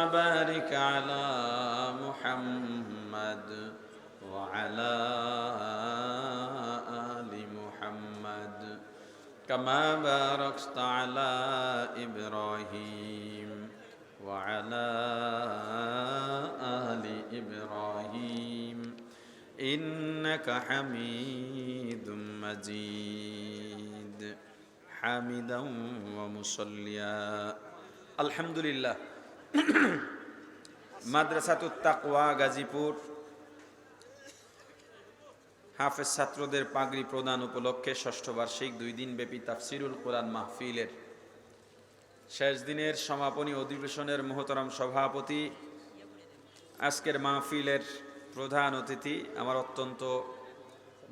بارك على محمد وعلى آل محمد كما باركت على إبراهيم وعلى آل إبراهيم إنك حميد مجيد حامدا ومصليا الحمد لله মাদ্রাসাতুত তাকওয়া গাজীপুর হাফেজ ছাত্রদের পাগড়ি প্রদান উপলক্ষে ষষ্ঠ বার্ষিক 2 দিন ব্যাপী তাফসিরুল কোরআন মাহফিলের শেষ দিনের সমাপনী অধিবেশনের মহতরম সভাপতি, আজকের মাহফিলের প্রধান অতিথি, আমার অত্যন্ত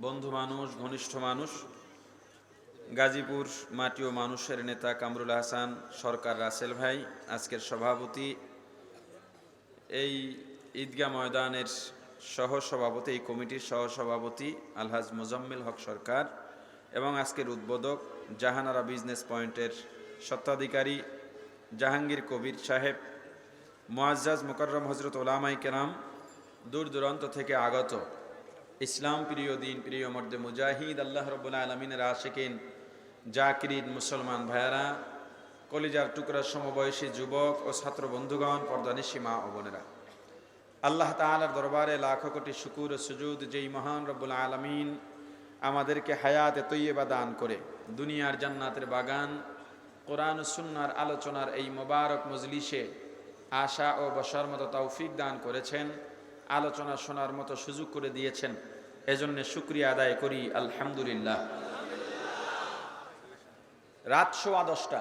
বন্ধু মানুষ, ঘনিষ্ঠ মানুষ, গাজীপুর মাটি ও মানুষের নেতা কামরুল হাসান সরকার রাসেল ভাই, আজকের সভাপতি, এই ঈদগাহ ময়দানের সহসভাপতি, এই কমিটির সহসভাপতি আলহাজ মোজাম্মেল হক সরকার, এবং আজকের উদ্বোধক জাহানারা বিজনেস পয়েন্টের স্বত্বাধিকারী জাহাঙ্গীর কবির সাহেব, মুআজ্জাজ মুকাররম হযরত উলামায়ে কেরাম, দূর দূরান্ত থেকে আগত ইসলাম প্রিয়, দিন প্রিয়, মর্দে মুজাহিদ, আল্লাহ রাব্বুল আলামিনের আশিকিন, জাকিরিন মুসলমান ভাইয়েরা, কলিজার টুকরা সমবয়সী যুবক ও ছাত্র বন্ধুগণ, পর্দানিশী মা ও বোনেরা, আল্লাহ তাআলার দরবারে লাখো কোটি শুকুর ও সুজুদ, যেই মহান রব্বুল আলামিন আমাদেরকে হায়াতে তৈয়বা দান করে দুনিয়ার জান্নাতের বাগান কোরআন ও সুন্নাহর আলোচনার এই মোবারক মজলিসে আশা ও বসার মতো তৌফিক দান করেছেন, আলোচনা শোনার মতো সুযোগ করে দিয়েছেন, এজন্য শুকরিয়া আদায় করি আলহামদুলিল্লাহ। রাত 10:15,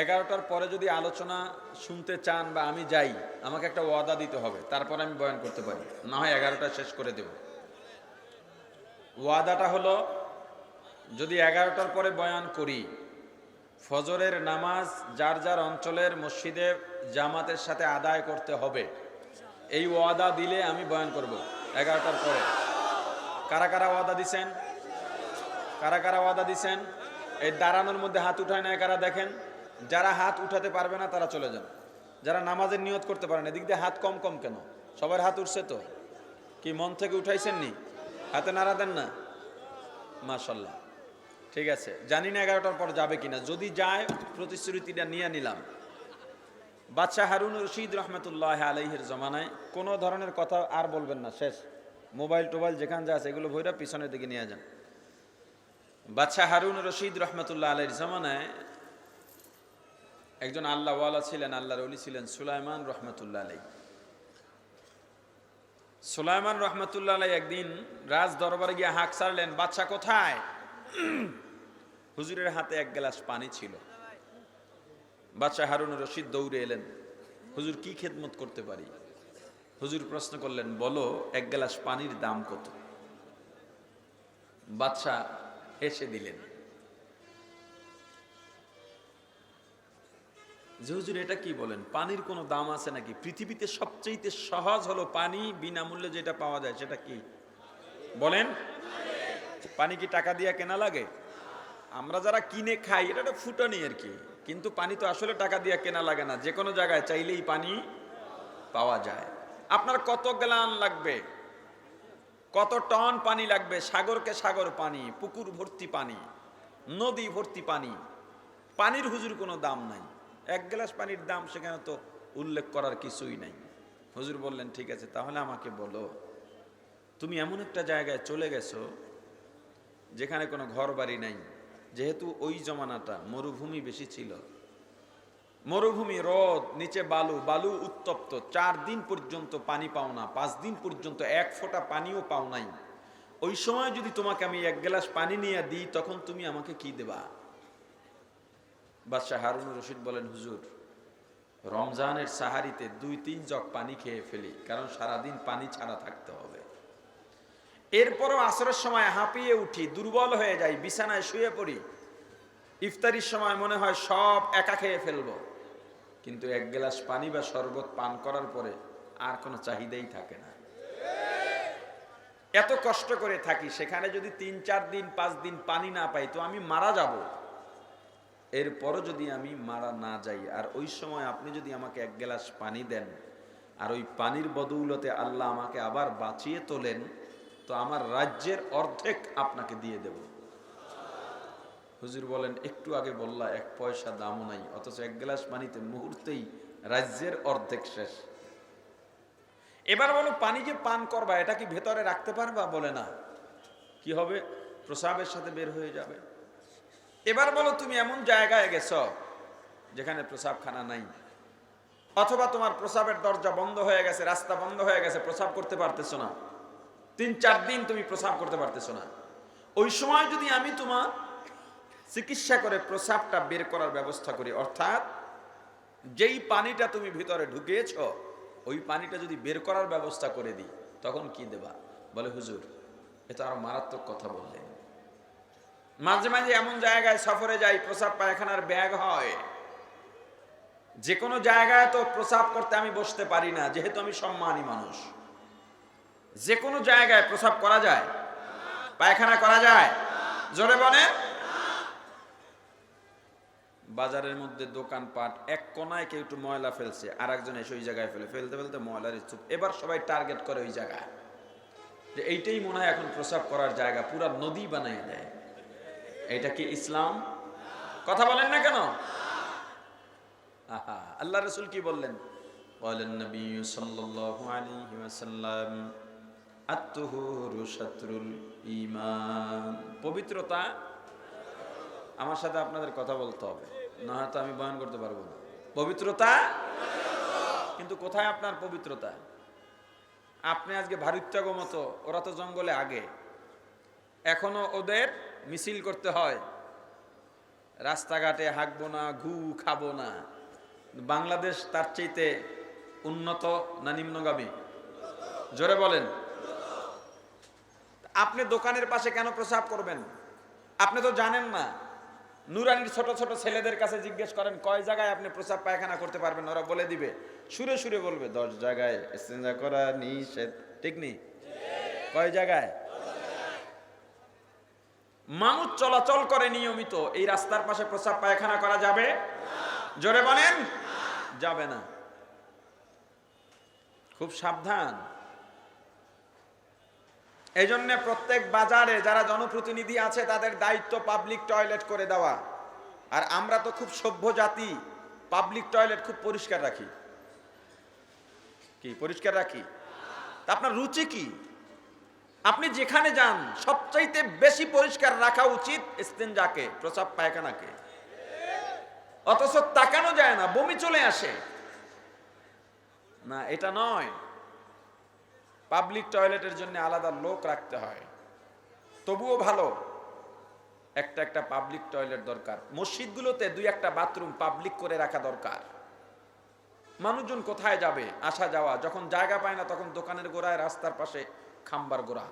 11টার পরে যদি আলোচনা শুনতে চান বা আমি যাই, আমাকে একটা ওয়াদা দিতে হবে, তারপর আমি বয়ান করতে পারি, না হয় 11টা শেষ করে দেব। ওয়াদাটা হলো, যদি 11টার পরে বয়ান করি, ফজরের নামাজ যার যার অঞ্চলের মসজিদে জামাতের সাথে আদায় করতে হবে। এই ওয়াদা দিলে আমি বয়ান করব 11টার পরে। কারা কারা ওয়াদা দিছেন? কারা কারা ওয়াদা দিছেন? এই দাঁড়ানোর মধ্যে হাত উঠায় না কারা? দেখেন, যারা হাত উঠাতে পারবে না তারা চলে যান। যারা নামাজের নিয়ত করতে পারেন, এদিক দিয়ে হাত কম কম কেন? সবার হাত উঠছে তো? কি মন থেকে উঠাইছেন নি? হাতে নাড়া দেন না? মাশাআল্লাহ, ঠিক আছে। জানি না 11টার পর যাবে কিনা, যদি যায় প্রতিশ্রুতিটা নিয়ে নিলাম। বাদশাহ হারুন রশিদ রহমতুল্লাহ আলাইহির জমানায় কোনো ধরনের কথা আর বলবেন না, শেষ। মোবাইল টোবাইল যেখান যা আছে এগুলো ভইরা পিছনের দিকে নিয়ে যান। বাদশাহ হারুন রশিদ রহমতুল্লাহ আলাইহির জমানায় একজন আল্লাহওয়ালা ছিলেন, আল্লাহর ওলি ছিলেন, সুলাইমান রহমতুল্লাহ আলাইহি। সুলাইমান রহমতুল্লাহ আলাইহি একদিন রাজ দরবারে গিয়ে হাঁক ছাড়লেন, বাদশাহ কোথায়? হুজুরের হাতে এক গ্লাস পানি ছিল। বাদশাহ হারুন রশিদ দৌড়ে এলেন, হুজুর কি খেদমত করতে পারি? হুজুর প্রশ্ন করলেন, বলো এক গ্লাস পানির দাম কত? বাদশাহ হেসে দিলেন যে, হুজুর এটা কি বলেন, পানির কোনো দাম আছে নাকি? পৃথিবীতে সবচেয়ে সহজ হলো পানি বিনামূল্যে যেটা পাওয়া যায়, সেটা কি বলেন? পানি কি টাকা দিয়ে কেনা লাগে? আমরা যারা কিনে খাই এটা একটা ফুটানি আর কি, কিন্তু পানি তো আসলে টাকা দিয়ে কেনা লাগে না, যে কোনো জায়গায় চাইলেই পানি পাওয়া যায়। আপনার কত গ্যালন লাগবে, কত টন পানি লাগবে? সাগরকে সাগর পানি, পুকুর ভর্তি পানি, নদী ভর্তি পানি। পানির হুজুর কোনো দাম নাই। এক গ্লাস পানির দাম সেখানে তো উল্লেখ করার কিছুই নাই। হুজুর বললেন, ঠিক আছে, তাহলে আমাকে বলো, তুমি এমন একটা জায়গায় চলে গেছো যেখানে কোনো ঘর বাড়ি নাই, যেহেতু ওই জমানাটা মরুভূমি বেশি ছিল, মরুভূমি, রোদ, নিচে বালু, বালু উত্তপ্ত, 4 দিন পর্যন্ত পানি পাও না, 5 দিন পর্যন্ত 1 ফোঁটা পানিও পাও নাই। ওই সময় যদি তোমাকে আমি 1 গ্লাস পানি নিয়ে দিই, তখন তুমি আমাকে কি দেবা? বাদশাহ হারুন রশিদ বলেন, হুজুর, রমজানের সাহারিতে 2-3 জগ পানি খেয়ে ফেলি, কারণ সারাদিন পানি ছাড়া থাকতে হবে। এরপরও আসরের সময় হাঁপিয়ে উঠি, দুর্বল হয়ে যাই, বিছানায় শুয়ে পড়ি। ইফতারির সময় মনে হয় সব একা খেয়ে ফেলবো, কিন্তু 1 গ্লাস পানি বা শরবত পান করার পরে আর কোনো চাহিদাই থাকে না। এত কষ্ট করে থাকি, সেখানে যদি 3-4 দিন 5 দিন পানি না পাই তো আমি মারা যাব। এরপরও যদি আমি মারা না যাই, আর ওই সময় আপনি যদি আমাকে এক গ্লাস পানি দেন, আর ওই পানির বদৌলতে আল্লাহ আমাকে আবার বাঁচিয়ে তোলেন, তো আমার রাজ্যের অর্ধেক আপনাকে দিয়ে দেব। হুজুর বলেন, একটু আগে বললা এক পয়সা দামও নাই, অথচ এক গ্লাস পানিতে মুহূর্তেই রাজ্যের অর্ধেক শেষ। এবার বলো, পানি যে পান করবা এটা কি ভেতরে রাখতে পারবা? বলে না। কি হবে? প্রস্রাবের সাথে বের হয়ে যাবে। এবার বলো, তুমি এমন জায়গায় গেছ যেখানে প্রস্রাবখানা নাই, অথবা তোমার প্রস্রাবের দরজা বন্ধ হয়ে গেছে, রাস্তা বন্ধ হয়ে গেছে, প্রস্রাব করতে পারতেছো না, 3-4 দিন তুমি প্রস্রাব করতে পারতেছো না। ওই সময় যদি আমি তোমার চিকিৎসা করে প্রস্রাবটা বের করার ব্যবস্থা করি, অর্থাৎ যেই পানিটা তুমি ভিতরে ঢুকিয়েছ ওই পানিটা যদি বের করার ব্যবস্থা করে দিই, তখন কি দেবা? বলে, হুজুর এটা আরো মারাত্মক কথা বললেন। মাঝে মাঝে এমন জায়গায় সফরে যাই, প্রস্রাব পায়খানার ব্যাগ হয়, যে কোনো জায়গায় তো প্রস্রাব করতে আমি বসতে পারি না, যেহেতু আমি সম্মানী মানুষ। যে কোনো জায়গায় প্রস্রাব করা যায়? পায়খানা করা যায়? জোরে বলে। বাজারের মধ্যে দোকানপাট, এক কোনায় কেউ একটু ময়লা ফেলছে, আর একজন এসে ওই জায়গায় ফেলতে ফেলতে ময়লার স্তূপ। এবার সবাই টার্গেট করে ওই জায়গায়, যে এইটাই মনে হয় এখন প্রস্রাব করার জায়গা, পুরা নদী বানিয়ে দেয়। এটা কি ইসলাম? কথা বলেন না কেন? আহা, আল্লাহ রাসূল কি বললেন? বলেন, নবী সাল্লাল্লাহু আলাইহি ওয়াসাল্লাম, আত-তুহুরু শাতরুল ঈমান। পবিত্রতা, আমার সাথে আপনাদের কথা বলতে হবে, না হয়তো আমি বয়ান করতে পারবো না। পবিত্রতা, কিন্তু কোথায় আপনার পবিত্রতা? আপনি আজকে ভারুত্যাগ মতো, ওরা তো জঙ্গলে আগে, এখনো ওদের মিছিল করতে হয়, রাস্তাঘাটে হাঁকবো না, ঘু খাবো না। বাংলাদেশ তার চাইতে উন্নত না নিম্নগামী? জোরে বলেন। আপনি দোকানের পাশে কেন প্রস্রাব করবেন? আপনি তো জানেন না। নুরানির ছোট ছোট ছেলেদের কাছে জিজ্ঞেস করেন, কয় জায়গায় আপনি প্রস্রাব পায়খানা করতে পারবেন? ওরা বলে দিবে, সুরে সুরে বলবে, 10 জায়গায় ইস্তেঞ্জা করা নিষেধ। ঠিক নেই? কয় জায়গায়? মানুষ চলাচল করে নিয়মিত, এই রাস্তার পাশে প্রস্রাব পায়খানা করা যাবে? জোরে বলেন। যাবে না। খুব সাবধান। এই জন্য প্রত্যেক বাজারে যারা জনপ্রতিনিধি আছে তাদের দায়িত্ব পাবলিক টয়লেট করে দেওয়া। আর আমরা তো খুব সভ্য জাতি, পাবলিক টয়লেট খুব পরিষ্কার রাখি। কি পরিষ্কার রাখি? তা আপনার রুচি কি? আপনি যেখানে যান সবচাইতে বেশি পরিষ্কার রাখা উচিত ইস্তেঞ্জাকে, প্রস্রাব পায়খানাকে। অথচ তাকানো যায় না, বমি চলে আসে না, এটা নয়। পাবলিক টয়লেটের জন্য আলাদা লোক রাখতে হয়। তবুও ভালো একটা একটা পাবলিক টয়লেট দরকার। মসজিদগুলোতে 2-1টা বাথরুম পাবলিক করে রাখা দরকার। মানুষজন কোথায় যাবে, আসা যাওয়া, যখন জায়গা পায় না তখন দোকানের গোড়ায়, রাস্তার পাশে, খাম্বার গোড়া।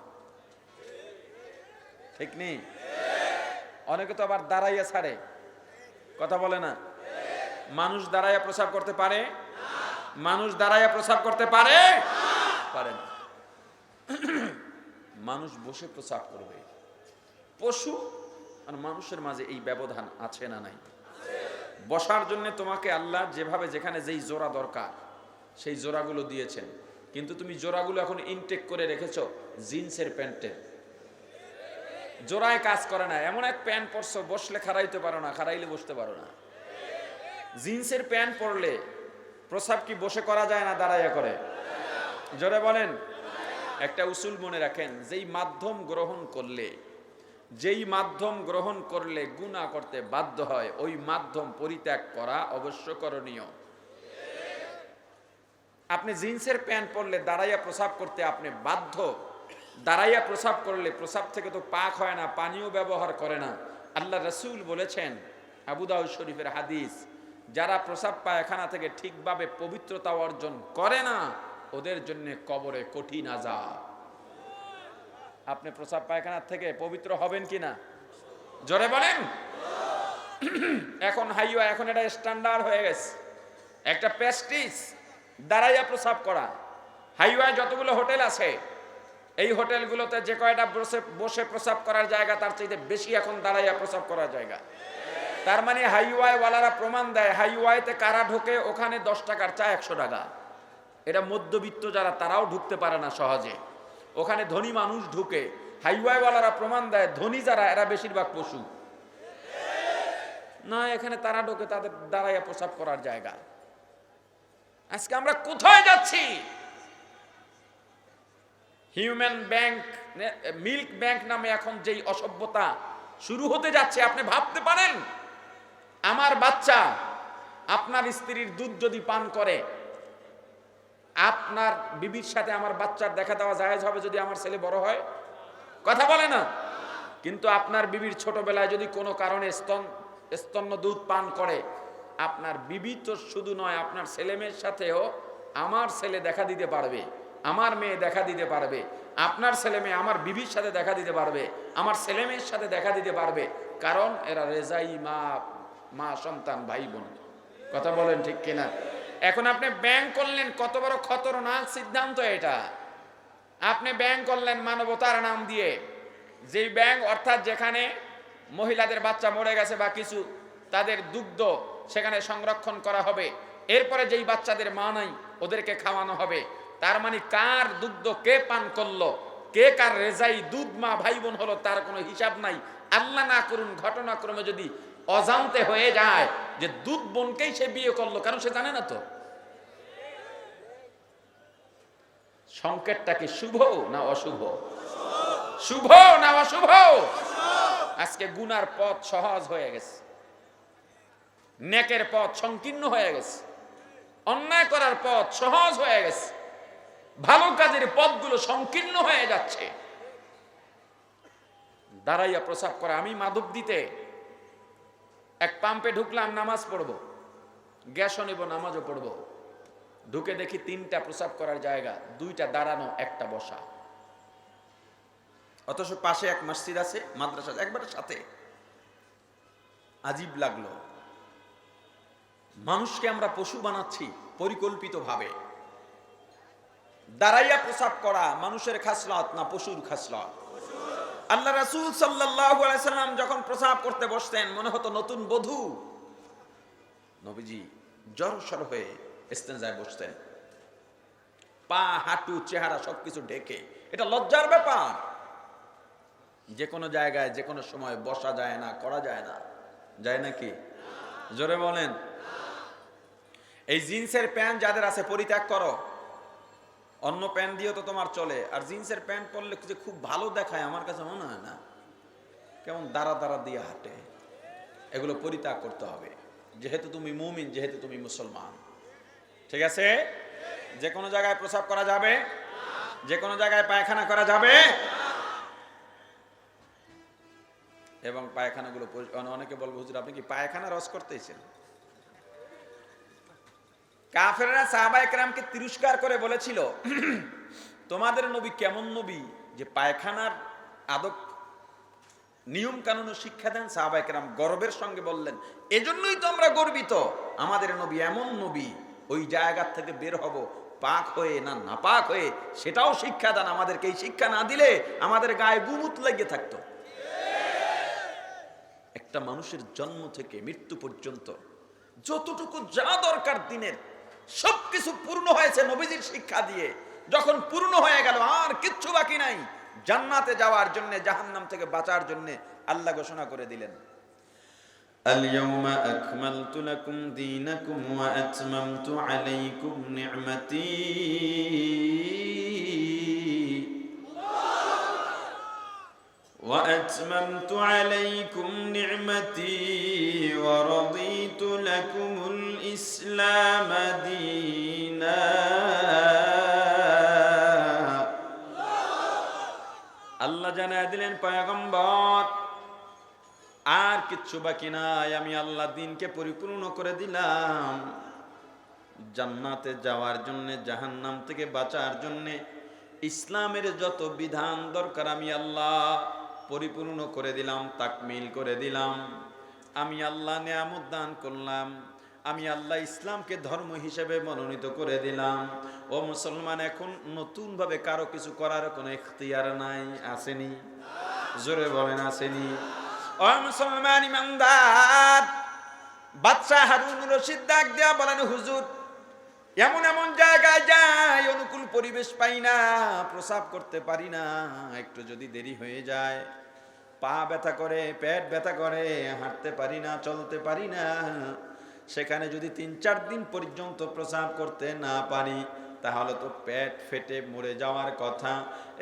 ঠিক নেই? অনেকে তো আবার দাঁড়াইয়া ছাড়ে, কথা বলে না। মানুষ দাঁড়াইয়া প্রস্রাব করতে পারে? মানুষ দাঁড়াইয়া প্রস্রাব করতে পারে? পারে না। মানুষ বসে প্রস্রাব করবে। পশু আর মানুষের মাঝে এই ব্যবধান আছে না নাই? বসার জন্য তোমাকে আল্লাহ যেভাবে যেখানে যেই জোড়া দরকার সেই জোড়াগুলো দিয়েছেন, কিন্তু তুমি জোড়াগুলো এখন ইনটেক করে রেখেছো জিন্সের প্যান্টে, জোড়ায় কাজ করে না। এমন এক প্যান্ট পরছো, বসলে খাড়াইতে পারো না, খাড়াইলে বসতে পারো না। জিন্সের প্যান্ট পরলে প্রস্রাব কি বসে করা যায় না দাঁড়াইয়া করে? জোরে বলেন। একটা উসুল মনে রাখেন, যেই মাধ্যম গ্রহণ করলে গুনাহ করতে বাধ্য হয়, ওই মাধ্যম পরিত্যাগ করা অবশ্য করণীয়। আপনি জিন্সের প্যান্ট পরলে দাঁড়াইয়া প্রস্রাব করতে আপনি বাধ্য। দাঁড়াইয়া প্রস্রাব করলে প্রস্রাব থেকে তো পাক হয় না, পানিও ব্যবহার করে না। আল্লাহ রাসূল বলেছেন, আবু দাউদ শরীফের হাদিস, যারা প্রস্রাব পায়খানা থেকে ঠিকভাবে পবিত্রতা অর্জন করে না ওদের জন্য কবরে কঠিন আযাব। আপনি প্রস্রাব পায়খানা থেকে পবিত্র হবেন কিনা? জোরে বলেন। এখন হাইওয়ে, এখন এটা স্ট্যান্ডার্ড হয়ে গেছে, একটা প্রেস্টিজ দাঁড়াইয়া প্রস্রাব করা। হাইওয়ে যতগুলো হোটেল আছে, এই হোটেলগুলোতে যে কয়টা বসে প্রস্রাব করার জায়গা তার চাইতে বেশি এখন দাঁড়াইয়া প্রস্রাব করার জায়গা। তার মানে হাইওয়ে ওয়ালারা প্রমাণ দেয়, হাইওয়েতে কারা ঢোকে, ওখানে 10 টাকার চা 100 টাকা। এটা মধ্যবিত্ত যারা, তারাও ঢুকতে পারে না সহজে, ওখানে ধনী মানুষ ঢুকে। হাইওয়ে ওয়ালারা প্রমাণ দেয়, ধনী যারা এরা বেশিরভাগ পশু না, এখানে তারা ঢোকে, তাদের দাঁড়াইয়া প্রসাব করার জায়গা। আজকে আমরা কোথায় যাচ্ছি? হিউম্যান ব্যাংক, মিল্ক ব্যাংক নামে এখন যেই অসভ্যতা শুরু হতে যাচ্ছে, আপনি ভাবতে পারেন আমার বাচ্চা আপনার স্ত্রীর দুধ যদি পান করে, আপনার বিবির সাথে আমার বাচ্চার দেখা দেওয়া জায়েজ হবে যদি আমার ছেলে বড় হয়? কথা বলে না। কিন্তু আপনার বিবির ছোটবেলায় যদি কোনো কারণে স্তন্য দুধ পান করে, আপনার বিবি তো শুধু নয়, আপনার ছেলে মেয়ের সাথেও আমার ছেলে দেখা দিতে পারবে, আমার মেয়ে দেখা দিতে পারবে, আপনার ছেলে মেয়ে আমার বিবির সাথে দেখা দিতে পারবে, আমার ছেলে মেয়ের সাথে দেখা দিতে পারবে, কারণ এরা রেজাই মা সন্তান ভাই বোন। কথা বলেন ঠিক কিনা? এখন আপনি ব্যাংক করলেন, কত বড় খতরনাক সিদ্ধান্ত এটা। আপনি ব্যাংক করলেন মানবতার নাম দিয়ে, যেই ব্যাংক অর্থাৎ যেখানে মহিলাদের বাচ্চা মরে গেছে বা কিছু, তাদের দুগ্ধ সেখানে সংরক্ষণ করা হবে, এরপরে যেই বাচ্চাদের মা নাই ওদেরকে খাওয়ানো হবে। তার মানে কার দুগ্ধ কে পান করলো, কে কার রেজাই দুধ মা ভাই বোন হলো, তার কোনো হিসাব নাই। আল্লাহ না করুন ঘটনাক্রমে যদি অজান্তে হয়ে যায় যে দুধ বোনকেই সে বিয়ে করলো, কারণ সে জানে না তো সংকেতটা কি শুভ না অশুভ, শুভ না অশুভ। আজকে গুনার পথ সহজ হয়ে গেছে, নেকের পথ সংকীর্ণ হয়ে গেছে, অন্যায় করার পথ সহজ হয়ে গেছে, ভালো কাজের পথগুলো সংকীর্ণ হয়ে যাচ্ছে। দাঁড়াইয়া প্রসাব করা। আমি মাধবদীতে এক পাম্পে ঢুকলাম, নামাজ পড়বো, গ্যাসও নেব, নামাজও পড়বো। ঢুকে দেখি 3টা প্রসাব করার জায়গা, 2টা দাঁড়ানো, 1টা বসা। অথচ পাশে এক মসজিদ আছে, মাদ্রাসা একবারের সাথে। আজীব লাগলো, মানুষকে আমরা পশু বানাচ্ছি পরিকল্পিতভাবে। দাঁড়াইয়া প্রসাব করা মানুষের খাসলত না পশুর খাসলত? আল্লাহ রাসূল সাল্লাল্লাহু আলাইহি সাল্লাম যখন প্রসাব করতে বসতেন, মনে হতো নতুন বধূ। নবীজি জড়সড় হয়ে ইস্তেঞ্জায় বসতেন, পা হাঁটু চেহারা সবকিছু ঢেকে। এটা লজ্জার ব্যাপার। যে কোনো জায়গায় যে কোনো সময় বসা যায় না, করা যায় না, যায় নাকি? জোরে বলেন। এই জিন্সের প্যান্ট যাদের আছে পরিত্যাগ করো। অন্য প্যান্ট দিয়েও তো তোমার চলে, আর জিন্সের প্যান্ট পরলে যে খুব ভালো দেখায় আমার কাছে মনে হয় না, কেমন দাঁড়া দাঁড়া দিয়ে হাঁটে। এগুলো পরিত্যাগ করতে হবে, যেহেতু তুমি মুমিন, যেহেতু তুমি মুসলমান। ঠিক আছে? যে কোনো জায়গায় প্রসাব করা যাবে, যে কোনো জায়গায় পায়খানা করা যাবে, এবং পায়খানাগুলো অনেকে বলবো হুজুর আপনি কি পায়খানা রস করতেছেন? কাফেররা সাহাবায়ে কেরামকে তিরস্কার করে বলেছিল, তোমাদের নবী কেমন নবী যে পায়খানার আদব নিয়ম কানুন শিক্ষা দেন। সাহাবায়ে কেরাম গর্বের সঙ্গে বললেন, এজন্যই তো আমরা গর্বিত, আমাদের নবী এমন নবী, ওই জায়গা থেকে বের হব পাক হয়ে না নাপাক হয়ে সেটাও শিক্ষা দেন আমাদেরকে। এই শিক্ষা না দিলে আমাদের গায়ে গুমুত লেগে থাকতো। একটা মানুষের জন্ম থেকে মৃত্যু পর্যন্ত যতটুকু যা দরকার দিনের সবকিছু পূর্ণ হয়েছে নবীজির শিক্ষা দিয়ে। যখন পূর্ণ হয়ে গেল আর কিচ্ছু বাকি নাই, জান্নাতে যাওয়ার জন্য জাহান্নাম থেকে বাঁচার জন্য আল্লাহ ঘোষণা করে দিলেন, আল-ইয়াওমা আকমালতু লাকুম দীনাকুম ওয়া আতমামতু আলাইকুম নি'মাতি وَأَتْمَمْتُ عَلَيْكُمْ نِعْمَتِي وَرَضِيتُ لَكُمُ الْإِسْلَامَ دِينًا। আল্লাহ জানায় দিলেন, পয়গম্বর আর কিচ্ছু বাকি নাই, আমি আল্লাহ দ্বীনকে পরিপূর্ণ করে দিলাম। জান্নাতে যাওয়ার জন্য, জাহান্নাম থেকে বাঁচার জন্য ইসলামের যত বিধান দরকার আমি আল্লাহ পরিপূর্ণ করে দিলাম, তাকমিল করে দিলাম। আমি আল্লাহ নিয়ামত দান করলাম, আমি আল্লাহ ইসলামকে ধর্ম হিসেবে মনোনীত করে দিলাম। ও মুসলমান, এখন নতুন ভাবে কারো কিছু করার কোনো ইখতিয়ার নাই, আসেনি? জোরে বলেন আসেনি? ও মুসলমান ইমানদার, বাদশাহ হারুন রশিদ ডাক দিয়া বলেন, হুজুর, এমন এমন জায়গায় যাই, অনুকূল পরিবেশ পাই না, প্রস্রাব করতে পারি না, একটু যদি দেরি হয়ে যায় পা ব্যথা করে, পেট ব্যথা করে, হাঁটতে পারি না, চলতে পারি না, সেখানে যদি ৩-৪ দিন পর্যন্ত প্রস্রাব করতে না পারি তাহলে তো পেট ফেটে মরে যাওয়ার কথা।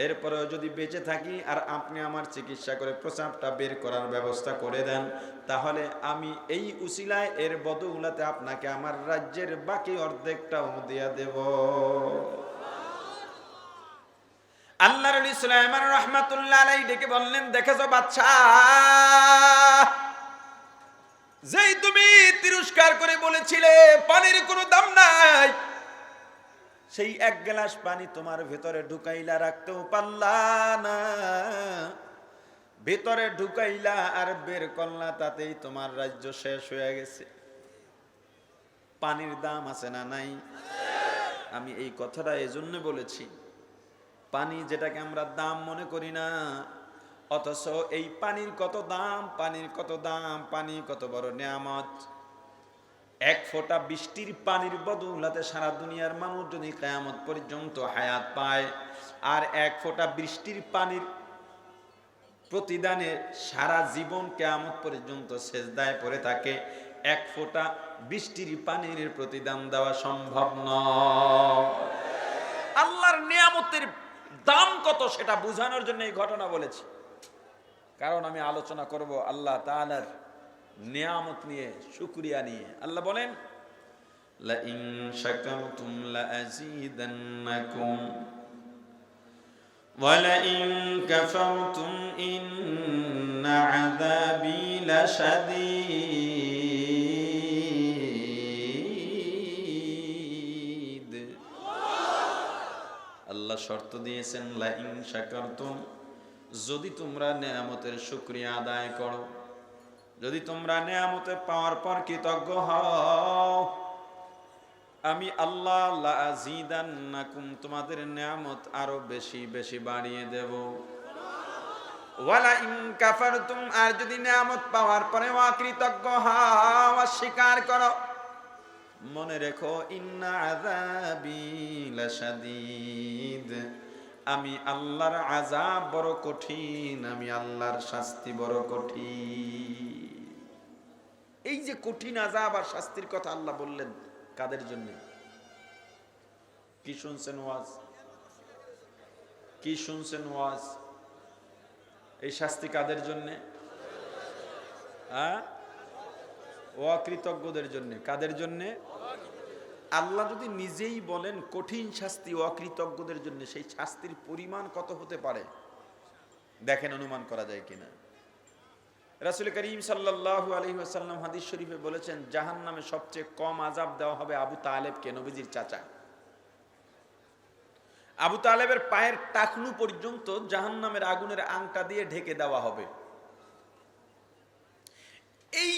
এরপরেও যদি বেঁচে থাকি আর আপনি আমার চিকিৎসা করে প্রস্রাবটা বের করার ব্যবস্থা করে দেন, তাহলে আমি এই উসিলায় এর বদৌলতে আপনাকে আমার রাজ্যের বাকি অর্ধেকটাও দিয়ে দেব। আল্লাহর নবী সুলাইমান রাহমাতুল্লাহ আলাইহি ডেকে বললেন, দেখেছো বাদশা, যেই তুমি তিরস্কার করে বলেছিলে পানির কোনো দাম নাই, সেই 1 গ্লাস পানি তোমার ভেতরে ঢুকাইলা রাখতেও পারলা না, ভেতরে ঢুকাইলা আর বের করলা, তাতেই তোমার রাজ্য শেষ হয়ে গেছে। পানির দাম আছে না নাই? আমি এই কথাটা এজন্য বলেছি, পানি যেটাকে আমরা দাম মনে করি না, অথচ এই পানির কত দাম, পানির কত দাম, পানি কত বড় নিয়ামত। 1 ফোঁটা বৃষ্টির পানির বদৌলতে সারা দুনিয়ার মানুষ যদি কিয়ামত পর্যন্ত হায়াত পায়, আর 1 ফোঁটা বৃষ্টির পানির প্রতিদানে সারা জীবন কিয়ামত পর্যন্ত সেজদায় পড়ে থাকে, 1 ফোঁটা বৃষ্টির পানির প্রতিদান দেওয়া সম্ভব নয়। আল্লাহর নিয়ামতের দাম কত সেটা বোঝানোর জন্য এই ঘটনা বলেছি, কারণ আমি আলোচনা করব আল্লাহ তাআলার নিয়ামত নিয়ে, শুকরিয়া নিয়ে। আল্লাহ বলেন, লা ইন শাকারতুম লা আযীদান্নাকুম ওয়া লা ইন কাফারতুম ইন্না আযাবী লাশাদীদ। আল্লাহ শর্ত দিয়েছেন, লা ইন শাকারতুম, যদি তোমরা নিয়ামতের শুকরিয়া আদায় করো, যদি তোমরা নিয়ামতে পাওয়ার পর কৃতজ্ঞ হও, আমি আল্লাহ লা আযীদান্নাকুম, তোমাদের নিয়ামত আরো বেশি বেশি বাড়িয়ে দেব। ওয়ালা ইন কাফারতুম, আর যদি নিয়ামত পাওয়ার পরে অকৃতজ্ঞ হও, অস্বীকার করো, মনে রেখো, ইন্না আযাবী লাশাদীদ, আমি আল্লাহর আযাব বড় কঠিন, আমি আল্লাহর শাস্তি বড় কঠিন। এই যে কঠিন আযাব আর শাস্তির কথা আল্লাহ বললেন, কাদের জন্য? কি শুনছেন ওয়াজ? কি শুনছেন ওয়াজ? এই শাস্তি কাদের জন্য? অকৃতজ্ঞদের জন্য। কাদের জন্য? আল্লাহ যদি নিজেই বলেন কঠিন শাস্তি অকৃতজ্ঞদের জন্য, সেই শাস্তির পরিমাণ কত হতে পারে দেখেন, অনুমান করা যায় কিনা। রাসূল করিম সাল্লাল্লাহু আলাইহি ওয়াসাল্লাম হাদিস শরীফে বলেছেন, জাহান্নামে সবচেয়ে কম আযাব দেওয়া হবে আবু তালেবকে, নবীজির চাচা। আবু তালেবের পায়ের টাকনু পর্যন্ত জাহান্নামের আগুনের আংটা দিয়ে ঢেকে দেওয়া হবে। এই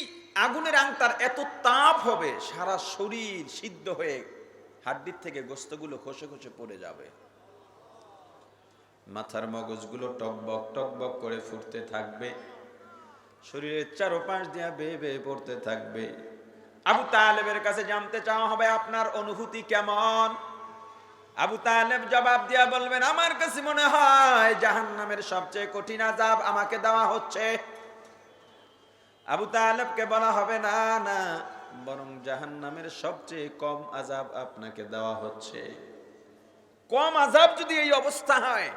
আগুনের আংটার এত তাপ হবে, সারা শরীর সিদ্ধ হয়ে হাড্ডির থেকে গোশতগুলো খসে খসে পড়ে যাবে, মাথার মগজগুলো টকবক টকবক করে ফুটতে থাকবে, শরীরের চারপাশ দিয়া বেয়ে বেয়ে পড়তে থাকবে। আবু তালেবের কাছে জানতে চাওয়া হবে, আপনার অনুভূতি কেমন? আবু তালেব জবাব দিয়া বলবেন, আমার কাছে মনে হয় জাহান্নামের সবচেয়ে কঠিন আযাব আমাকে দেওয়া হচ্ছে। আবু তালেবকে বলা হবে, না না, বরং জাহান্নামের সবচেয়ে কম আযাব আপনাকে দেওয়া হচ্ছে। কম আযাব যদি এই অবস্থা হয়,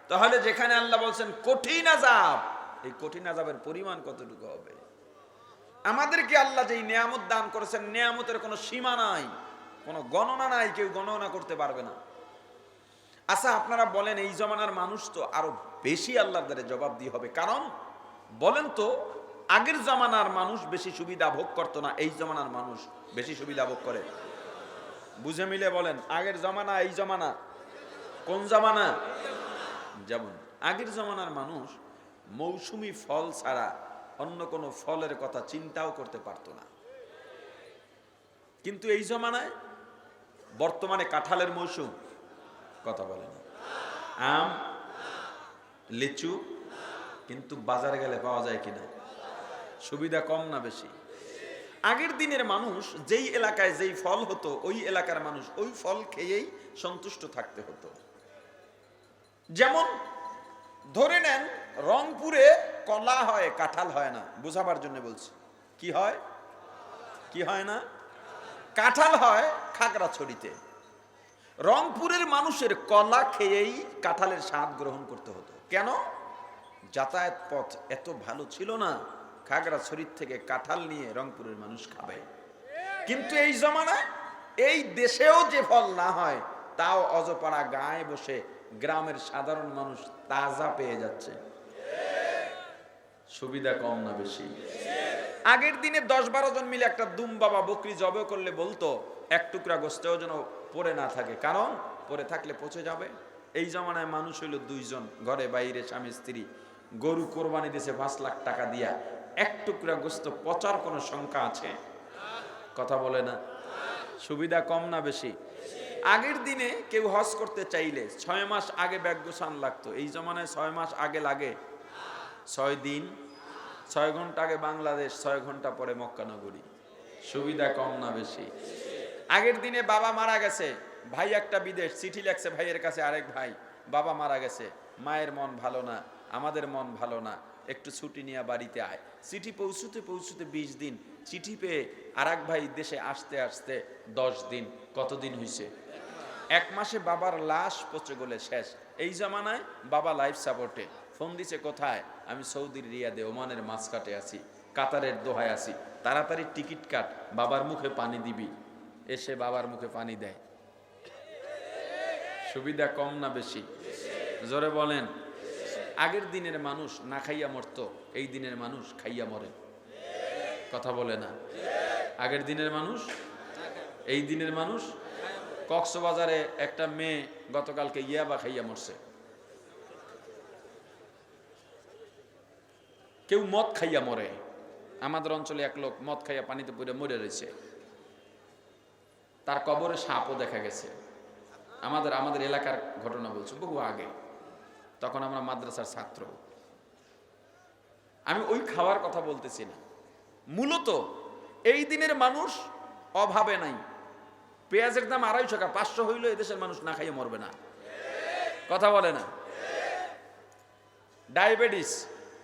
তাহলে যেখানে আল্লাহ বলছেন কঠিন আযাব, এই কঠিন আযাবের পরিমাণ কতটুকু হবে? আমাদেরকে আল্লাহ যেই নিয়ামত দান করেছেন, নিয়ামতের কোনো সীমা নাই, কোনো গণনা নাই, কেউ গণনা করতে পারবে না। আচ্ছা, আপনারা বলেন, এই জমানার মানুষ তো আরো বেশি আল্লাহর দ্বারে জবাবদিহি হবে, কারণ বলেন তো, আগের জমানার মানুষ বেশি সুবিধা ভোগ করতো না, এই জমানার মানুষ বেশি সুবিধা ভোগ করে? বুঝে মিলে বলেন, আগের জমানা এই জমানা কোন জমানা? যেমন আগের জমানার মানুষ মৌসুমী ফল ছাড়া অন্য কোনো ফলের কথা চিন্তাও করতে পারতো না, কিন্তু এই জমানায় বর্তমানে কাঁঠালের মৌসুম, কথা বলেন, আম লিচু, কিন্তু বাজারে গেলে পাওয়া যায় কিনা? সুবিধা কম না বেশি? আগের দিনের মানুষ যেই এলাকায় যেই ফল হতো ওই এলাকার মানুষ ওই ফল খেয়েই সন্তুষ্ট থাকতে হতো। যেমন ধরে নেন রংপুরে কলা হয়, কাঁঠাল হয় না, বোঝাবার জন্য বলছি। কি হয়? কি হয় না? কাঁঠাল হয় খাগড়াছড়িতে। রংপুরের মানুষের কলা খেয়েই কাঁঠালের স্বাদ গ্রহণ করতে হতো। কেন? যাতায়াত পথ এত ভালো ছিল না, খাগড়াছড়ির থেকে কাঁঠাল নিয়ে রংপুরের মানুষ খাবে। কিন্তু এই জমানায় এই দেশেও যে ফল না হয় তাও অজপাড়া গায়ে বসে গ্রামের সাধারণ মানুষ তাজা পেয়ে যাচ্ছে। সুবিধা কম না বেশি? আগের দিনে 10-12 জন মিলে একটা দুম্বা বা বকরি জবে করলে বলতো এক টুকরা গোস্তেও যেন পড়ে না থাকে, কারণ পড়ে থাকলে পচে যাবে। এই জমানায় মানুষ হইল 2 জন, ঘরে বাইরে স্বামী স্ত্রী, গরু কোরবানি দিয়েছে 5 লাখ টাকা দিয়া, এক টুকরা গোস্ত পচার কোনো সংখ্যা আছে? কথা বলে না। সুবিধা কম না বেশি? আগের দিনে কেউ হজ করতে চাইলে 6 মাস আগে ব্যাগ গোছান লাগতো, এই জমানায় 6 মাস আগে লাগে 6 দিন, 6 ঘন্টা আগে বাংলাদেশ, 6 ঘন্টা পরে মক্কা নগরী। সুবিধা কম না বেশি? আগের দিনে বাবা মারা গেছে, ভাই একটা বিদেশ, চিঠি লেখছে ভাইয়ের কাছে, আরেক ভাই বাবা মারা গেছে, মায়ের মন ভালো না, আমাদের মন ভালো না, একটু ছুটি নিয়ে বাড়িতে আয়। চিঠি পৌঁছতে পৌঁছতে 20 দিন, চিঠি পেয়ে আরেক ভাই দেশে আসতে আসতে 10 দিন। কতদিন হইছে? 1 মাসে বাবার লাশ পচে গলে শেষ। এই জমানায় বাবা লাইফ সাপোর্টে, ফোন দিছে কোথায়? আমি সৌদির রিয়াদে, ওমানের মাসকাটে আছি, কাতারের দোহায় আছি, তাড়াতাড়ি টিকিট কাট, বাবার মুখে পানি দিবি। এসে বাবার মুখে পানি দেয়। সুবিধা কম না বেশি? জোরে বলেন। আগের দিনের মানুষ না খাইয়া মরতো, এই দিনের মানুষ খাইয়া মরে। কথা বলে না। আগের দিনের মানুষ, এই দিনের মানুষ। কক্সবাজারে একটা মেয়ে গতকালকে ইয়াবা খাইয়া মরছে। কেউ মদ খাইয়া মরে। আমাদের অঞ্চলে এক লোক মদ খাইয়া পানিতে পড়ে মরে রয়েছে, তার কবরে সাপও দেখা গেছে। আমাদের এলাকার ঘটনা বলছো, বহু আগে, তখন আমরা মাদ্রাসার ছাত্র। আমি ওই খাওয়ার কথা বলতেছি না, মূলত এই দিনের মানুষ অভাবে নাই। পেঁয়াজের দাম 250 টাকা, 500 হইল এদেশের মানুষ না খাইয়ে মরবে না। কথা বলে না। ডায়াবেটিস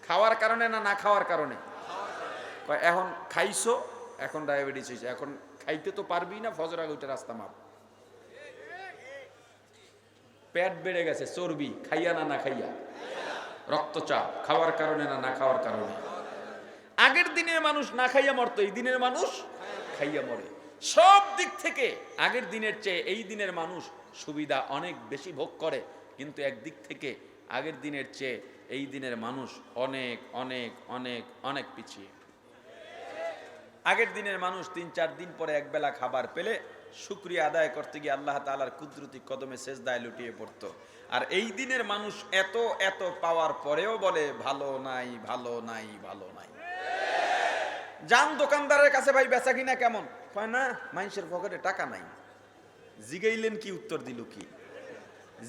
খাওয়ার কারণে না না খাওয়ার কারণে? এখন খাইছো, এখন ডায়াবেটিস হয়েছে, এখন খাইতে তো পারবি না, ফজর আগে উঠে রাস্তা মাপ। পেট বেড়ে গেছে, চর্বি খাইয়া না না খাইয়া, রক্তচাপ খাওয়ার কারণে না না খাওয়ার কারণে। আগের দিনের মানুষ না খাইয়া মরতো, এই দিনের মানুষ খাইয়া মরে। সব দিক থেকে আগের দিনের চেয়ে এই দিনের মানুষ সুবিধা অনেক বেশি ভোগ করে, কিন্তু একদিক থেকে আগের দিনের চেয়ে এই দিনের মানুষ অনেক অনেক অনেক অনেক পিছিয়ে। আগের দিনের মানুষ 3-4 দিন পরে একবেলা খাবার পেলে শুকরিয়া আদায় করতে গিয়ে আল্লাহ তাআলার কুদরতি কদমে সেজদায় লুটিয়ে পড়তো। আর এই দিনের মানুষ এত এত পাওয়ার পরেও বলে ভালো নাই, ভালো নাই, ভালো নাই। যান দোকানদারের কাছে, ভাই বেচা কিনা কেমন? কয় না, মানুষের পকেটে টাকা নাই। জিগাইলেন কি, উত্তর দিল কি?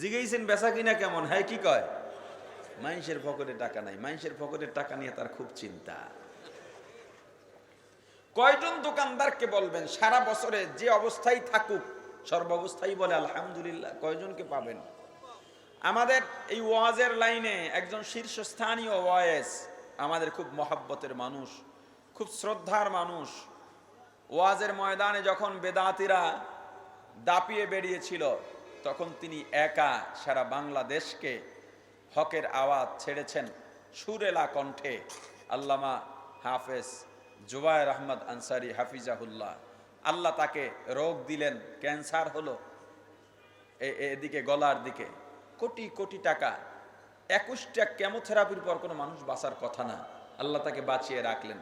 জিগাইছেন বেচা কিনা কেমন? হ্যাঁ, কি কয়? মানুষের পকেটে টাকা নাই। মানুষের পকেটের টাকা নিয়ে তার খুব চিন্তা। কয়জন দোকানদারকে বলবেন সারা বছরে যে অবস্থায় থাকুক সর্বাবস্থায় বলে আলহামদুলিল্লাহ? কয়জনকে পাবেন? আমাদের এই ওয়াজের লাইনে একজন শীর্ষস্থানীয় ওয়াইজ, আমাদের খুব মহাব্বতের মানুষ, খুব শ্রদ্ধার মানুষ, ওয়াজের ময়দানে যখন বেদাতিরা দাপিয়ে বেরিয়েছিল তখন তিনি একা সারা বাংলাদেশকে হকের আওয়াজ ছেড়েছেন সুরেলা কণ্ঠে। আল্লামা হাফেজ জুবায়ের আহমদ আনসারী হাফিজাহুল্লাহ, আল্লাহ তাকে রোগ দিলেন, ক্যান্সার হলো এদিকে গলার দিকে, কোটি কোটি টাকা, 21টা কেমোথেরাপির পর কোনো মানুষ বাঁচার কথা না, আল্লাহ তাকে বাঁচিয়ে রাখলেন।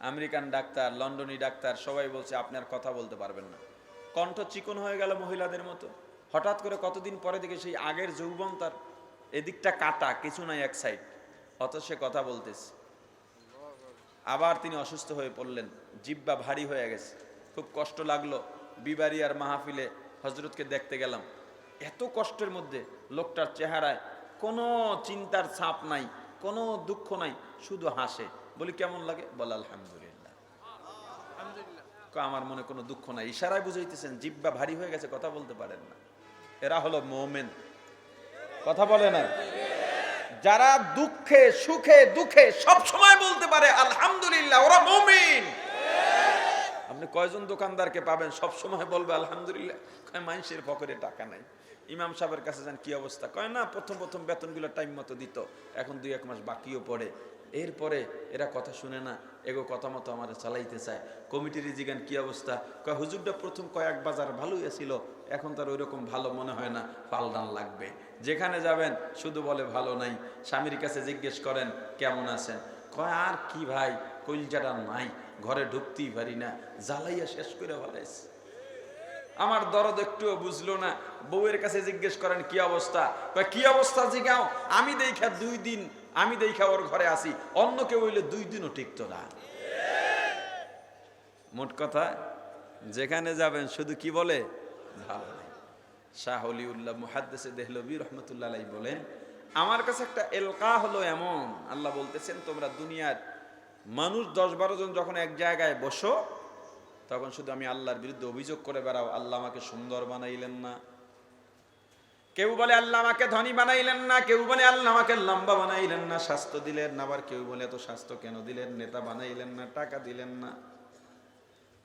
আমেরিকান ডাক্তার, লন্ডনী ডাক্তার সবাই বলছে আপনি আর কথা বলতে পারবেন না। কণ্ঠ চিকন হয়ে গেল মহিলাদের মতো। হঠাৎ করে কতদিন পরে দেখে সেই আগের যৌবন তার এদিকটা কাটা, কিছু নাই, এক সাইড, অথচ সে কথা বলতেছে। আবার তিনি অসুস্থ হয়ে পড়লেন, জিহ্বা ভারী হয়ে গেছে, খুব কষ্ট লাগলো। বিবারিয়ার মাহফিলে হজরতকে দেখতে গেলাম, এত কষ্টের মধ্যে লোকটার চেহারায় কোনো চিন্তার ছাপ নাই, কোনো দুঃখ নাই, শুধু হাসে। বলি কেমন লাগে? বলে আলহামদুলিল্লাহ। আমার মনে কোনো দুঃখ নাই, ইশারায় বুঝাইতেছেন জিহ্বা ভারী হয়ে গেছে, কথা বলতে পারেন না। এরা হলো মুমিন। কথা বলে না? যারা দুঃখে সুখে দুঃখে সব সময় বলতে পারে আলহামদুলিল্লাহ, ওরা মুমিন। আপনি কয়জন দোকানদারকে পাবেন সব সময় বলবে আলহামদুলিল্লাহ? কয় মানুষের পকেটে টাকা নাই। ইমাম সাহেবের কাছে যান, কি অবস্থা? কয় না, প্রথম প্রথম বেতনগুলো টাইম মতো দিত, এখন 2-1 মাস বাকিও পড়ে। এরপরে এরা কথা শুনে না, এগো কথা মতো আমার চালাইতে চায়। কমিটির জিগান কি অবস্থা? কয় হুজুরটা প্রথম কয়েক বাজার ভালোই ছিল, এখন তার ওই রকম ভালো মনে হয় না, পাল্টান লাগবে। যেখানে যাবেন শুধু বলে ভালো নাই। স্বামীর কাছে জিজ্ঞেস করেন কেমন আছেন? কয় আর কি ভাই, কইলজাটা নাই, ঘরে ঢুকতেই পারি না, জ্বালাইয়া শেষ করে ফেলাইছে। আমার দরদ একটুও বুঝলো না। বউয়ের কাছে জিজ্ঞেস করেন কি অবস্থা? কয় কি অবস্থা জিগাও, আমি দেখা 2 দিন, আমি দেখা ওর ঘরে আসি, অন্য কেউ হইলে 2 দিনও টিকতো না। মোট কথা, যেখানে যাবেন শুধু কি বলে ভালো নাই। শাহ ওলিউল্লাহ মুহাদ্দিসে দেহলভী রহমতুল্লাহ আলাইহি বলেন, আমার কাছে একটা এলকা হলো এমন, আল্লাহ বলতেছেন তোমরা দুনিয়ার মানুষ 10-12 জন যখন এক জায়গায় বসো, তখন শুধু আমি আল্লাহর বিরুদ্ধে অভিযোগ করে বেড়াও, আল্লাহ আমাকে সুন্দর বানাইলেন না। কেউ বলে আল্লাহ আমাকে ধনী বানাইলেন না, কেউ বলে আল্লাহ আমাকে লম্বা বানাইলেন না, স্বাস্থ্য দিলেন না, আবার কেউ বলে এত স্বাস্থ্য কেন দিলেন, নেতা বানাইলেন না, টাকা দিলেন না।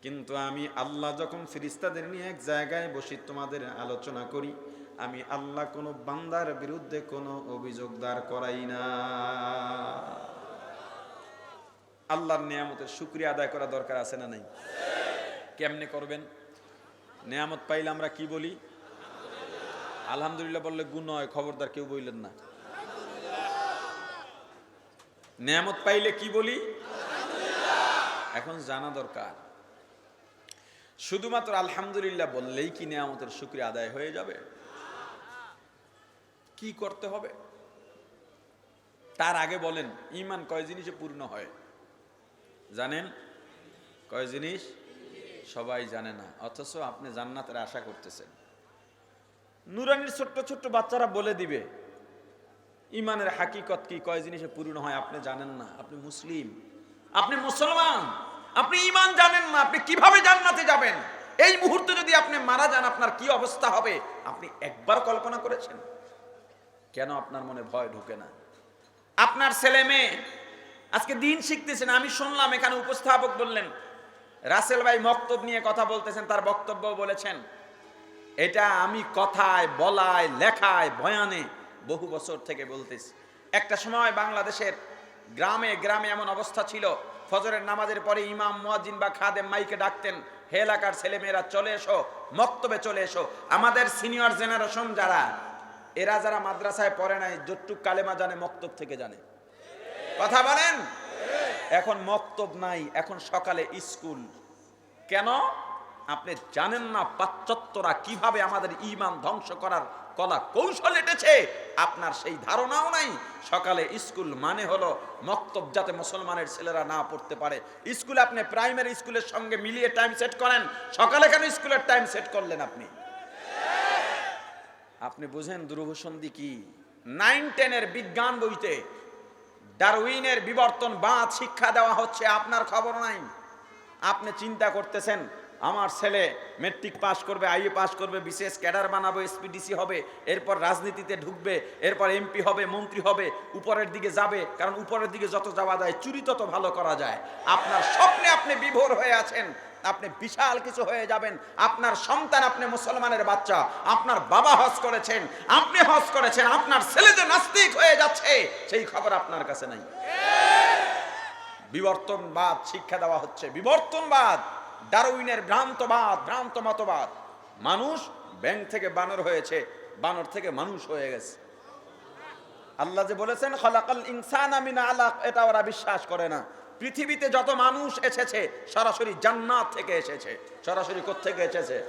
কিন্তু আমি আল্লাহ যখন ফেরেশতাদের নিয়ে এক জায়গায় বসি, তোমাদের আলোচনা করি, আমি আল্লাহ কোনো বান্দার বিরুদ্ধে কোনো অভিযোগ দাঁড় করাই না। আল্লাহর নিয়ামতের শুকরিয়া আদায় করা দরকার আছে না নাই? কেমনে করবেন? নিয়ামত পাইলে আমরা কি বলি? আলহামদুলিল্লাহ বললে গুণ হয়, খবরদার কেউ বললেন না। নিয়ামত পাইলে কি বলি? এখন জানা দরকার, শুধুমাত্র আলহামদুলিল্লাহ বললেই কি নিয়ামতের শুকরিয়া আদায় হয়ে যাবে? কি করতে হবে? তার আগে বলেন ঈমান কয় জিনিসে পূর্ণ হয়? জানেন কয় জিনিস? সবাই জানে না, অথচ আপনি জান্নাতের আশা করতেছেন। নুরানির ছোট্ট ছোট্ট বাচ্চারা বলে দিবে ঈমানের হাকিকত কি, কয় জিনিসে পূর্ণ হয়, আপনি জানেন না। আপনি মুসলিম, আপনি মুসলমান, আপনি ঈমান জানেন না, আপনি কিভাবে জান্নাতে যাবেন? এই মুহূর্তে যদি আপনি মারা যান, আপনার কি অবস্থা হবে আপনি একবার কল্পনা করেছেন? কেন আপনার মনে ভয় ঢোকে না? আপনার ছেলে মেয়ে আজকে দিন শিখতেছেন, আমি শুনলাম এখানে উপস্থাপক বললেন রাসেল ভাই মক্তব নিয়ে কথা বলতেছেন, তার বক্তব্য বলেছেন, এটা আমি কথায় বলায় লেখায় বয়ানে বহু বছর থেকে বলতেছি। একটা সময় বাংলাদেশের গ্রামে গ্রামে এমন অবস্থা ছিল, ফজরের নামাজের পরে ইমাম মুয়াজ্জিন বা খাদেম মাইকে ডাকতেন, হে এলাকার ছেলেমেয়েরা চলে এসো, মক্তবে চলে এসো। আমাদের সিনিয়র জেনারেশন যারা, এরা যারা মাদ্রাসায় পড়ে নাই, যতটুক কালেমা জানে মক্তব থেকে জানে। কথা বলেন? এখন মক্তব নাই, এখন সকালে স্কুল। কেন? আপনি জানেন না পাশ্চাত্যরা কিভাবে আমাদের ঈমান ধ্বংস করার কলা কৌশল এঁটেছে, আপনার সেই ধারণাও নাই। সকালে স্কুল মানে হলো মক্তব, যাতে মুসলমানের ছেলেরা না পড়তে পারে। স্কুলে আপনি প্রাইমারি স্কুলের সঙ্গে মিলিয়ে টাইম সেট করেন, সকালে কেন স্কুলের টাইম সেট করলেন? আপনি বুঝেন দুরূহসন্ধি কি? 9-10 বিজ্ঞান বইতে ডারউইনের বিবর্তনবাদ শিক্ষা দেওয়া হচ্ছে, আপনার খবর নাই। আপনি চিন্তা করতেছেন আমার ছেলে মেট্রিক পাস করবে, আইএ পাস করবে, বিশেষ ক্যাডার বানাবো, এসপিডিসি হবে, এরপর রাজনীতিতে ঢুকবে, এরপর এমপি হবে, মন্ত্রী হবে, উপরের দিকে যাবে, কারণ উপরের দিকে যত যাওয়া যায় চুরি তত ভালো করা যায়। আপনার স্বপ্নে আপনি বিভোর হয়ে আছেন, আপনি বিশাল কিছু হয়ে যাবেন। আপনার সন্তান, আপনি মুসলমানের বাচ্চা, আপনার বাবা হজ করেছেন, আপনি হজ করেছেন, আপনার ছেলে যে নাস্তিক হয়ে যাচ্ছে সেই খবর আপনার কাছে নাই। বিবর্তনবাদ শিক্ষা দেওয়া হচ্ছে, বিবর্তনবাদ, ডারউইনের ভ্রান্তবাদ, ভ্রান্ত মতবাদ। মানুষ ব্যাঙ থেকে বানর হয়েছে, বানর থেকে মানুষ হয়ে গেছে। আল্লাহ যে বলেছেন খালাকাল ইনসানা মিন আলাক, এটা ওরা বিশ্বাস করে না। পৃথিবীতে যত মানুষ এসেছে সরাসরি জান্নাত থেকে এসেছে। সরাসরি কোত্থেকে এসেছে?